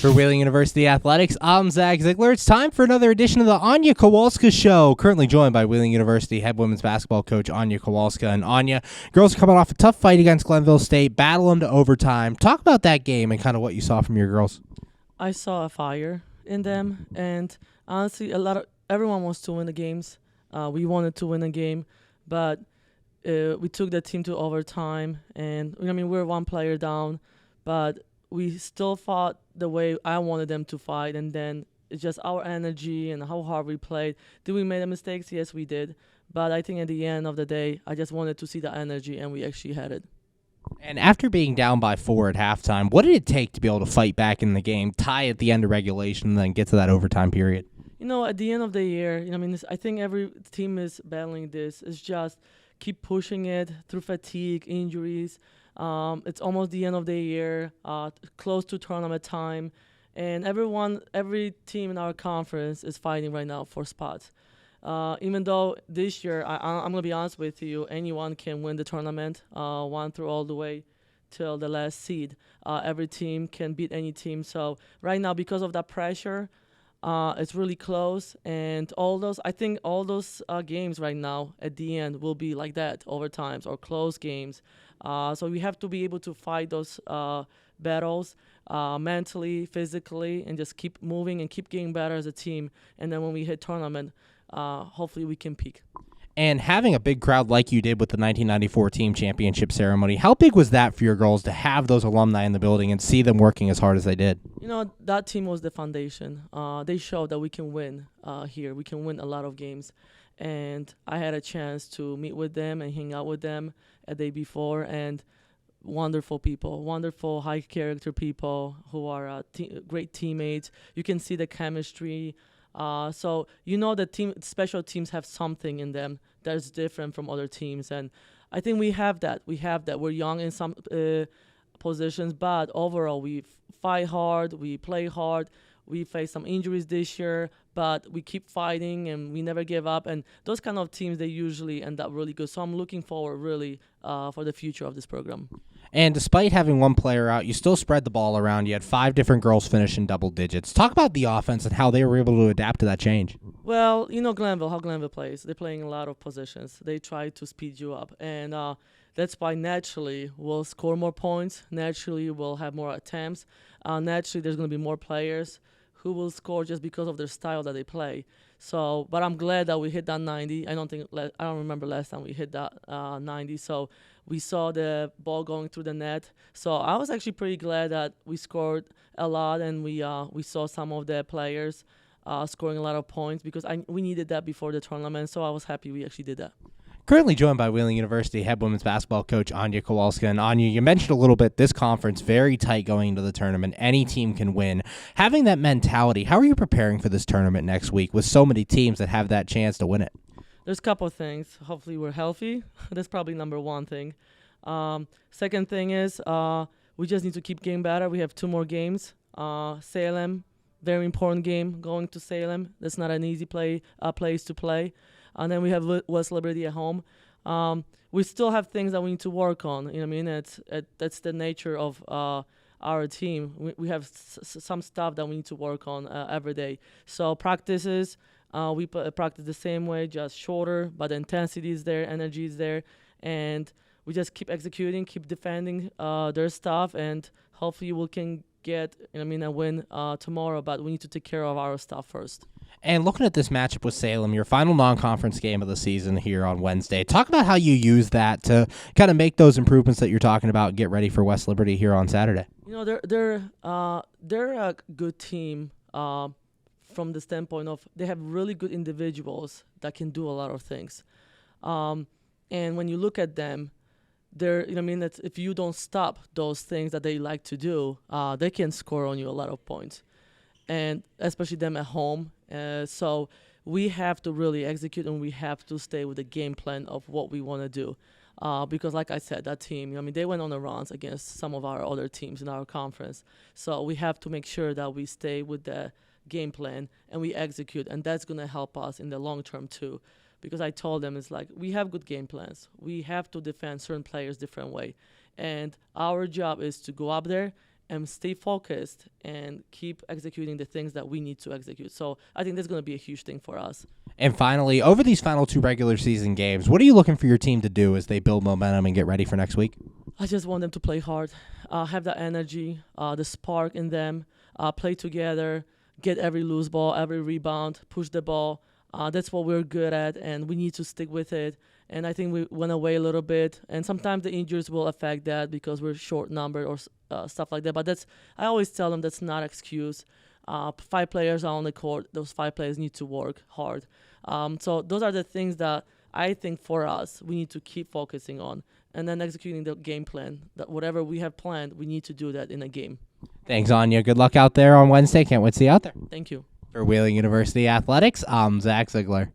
For Wheeling University Athletics, I'm Zach Ziegler. It's time for another edition of the Anna Kowalska Show. Currently joined by Wheeling University head women's basketball coach Anna Kowalska. And Anya, girls are coming off a tough fight against Glenville State, battle them to overtime. Talk about that game and kind of what you saw from your girls. I saw a fire in them, and honestly, everyone wants to win the games. We wanted to win a game, but we took the team to overtime, and we're one player down, but we still fought the way I wanted them to fight, and then it's just our energy and how hard we played. Did we make mistakes? Yes, we did. But I think at the end of the day, I just wanted to see the energy, and we actually had it. And after being down by 4 at halftime, what did it take to be able to fight back in the game, tie at the end of regulation, and then get to that overtime period? At the end of the year, I think every team is battling this. It's just keep pushing it through fatigue, injuries. It's almost the end of the year, close to tournament time, and every team in our conference is fighting right now for spots. Even though this year, I'm gonna be honest with you, anyone can win the tournament, one through all the way till the last seed. Every team can beat any team. So right now, because of that pressure, it's really close, and I think all those games right now at the end will be like that, overtimes or close games. So we have to be able to fight those battles mentally, physically, and just keep moving and keep getting better as a team. And then when we hit tournament, hopefully we can peak. And having a big crowd like you did with the 1994 team championship ceremony, how big was that for your girls to have those alumni in the building and see them working as hard as they did? That team was the foundation. They showed that we can win here. We can win a lot of games. And I had a chance to meet with them and hang out with them a day before, and wonderful people, wonderful high-character people who are great teammates. You can see the chemistry. So the special teams have something in them that's different from other teams, and I think we have that. We're young in some positions, but overall we fight hard, we play hard. We faced some injuries this year, but we keep fighting and we never give up. And those kind of teams, they usually end up really good. So I'm looking forward really for the future of this program. And despite having one player out, you still spread the ball around. You had 5 different girls finish in double digits. Talk about the offense and how they were able to adapt to that change. Well, how Glenville plays. They're playing a lot of positions. They try to speed you up. And that's why naturally we'll score more points. Naturally we'll have more attempts. Naturally there's going to be more players who will score just because of their style that they play. So, but I'm glad that we hit that 90. I don't remember last time we hit that 90. So we saw the ball going through the net. So I was actually pretty glad that we scored a lot, and we saw some of the players scoring a lot of points because we needed that before the tournament. So I was happy we actually did that. Currently joined by Wheeling University head women's basketball coach Anna Kowalska. And Anya, you mentioned a little bit this conference, very tight going into the tournament. Any team can win. Having that mentality, how are you preparing for this tournament next week with so many teams that have that chance to win it? There's a couple of things. Hopefully we're healthy. That's probably number one thing. Second thing is we just need to keep getting better. We have 2 more games. Salem, very important game going to Salem. That's not an easy place to play. And then we have West Liberty at home. We still have things that we need to work on. That's the nature of our team. We have some stuff that we need to work on every day. So practices, we practice the same way, just shorter, but the intensity is there, energy is there, and we just keep executing, keep defending their stuff, and hopefully we can get a win tomorrow. But we need to take care of our stuff first. And looking at this matchup with Salem, your final non-conference game of the season here on Wednesday, talk about how you use that to kind of make those improvements that you're talking about and get ready for West Liberty here on Saturday. They're a good team from the standpoint of they have really good individuals that can do a lot of things. And when you look at them, that if you don't stop those things that they like to do, they can score on you a lot of points, and especially them at home. So we have to really execute, and we have to stay with the game plan of what we want to do. Because like I said, that team, they went on the runs against some of our other teams in our conference. So we have to make sure that we stay with the game plan and we execute, and that's going to help us in the long term too. Because I told them, it's like, we have good game plans. We have to defend certain players different way. And our job is to go up there and stay focused and keep executing the things that we need to execute. So I think that's going to be a huge thing for us. And finally, over these final 2 regular season games, what are you looking for your team to do as they build momentum and get ready for next week? I just want them to play hard, have the energy, the spark in them, play together, get every loose ball, every rebound, push the ball. That's what we're good at, and we need to stick with it. And I think we went away a little bit, and sometimes the injuries will affect that because we're short numbered or stuff like that. But I always tell them that's not an excuse. 5 players are on the court. Those 5 players need to work hard. So those are the things that I think for us we need to keep focusing on, and then executing the game plan. That whatever we have planned, we need to do that in a game. Thanks, Anya. Good luck out there on Wednesday. Can't wait to see you out there. Thank you. For Wheeling University Athletics, I'm Zach Ziegler.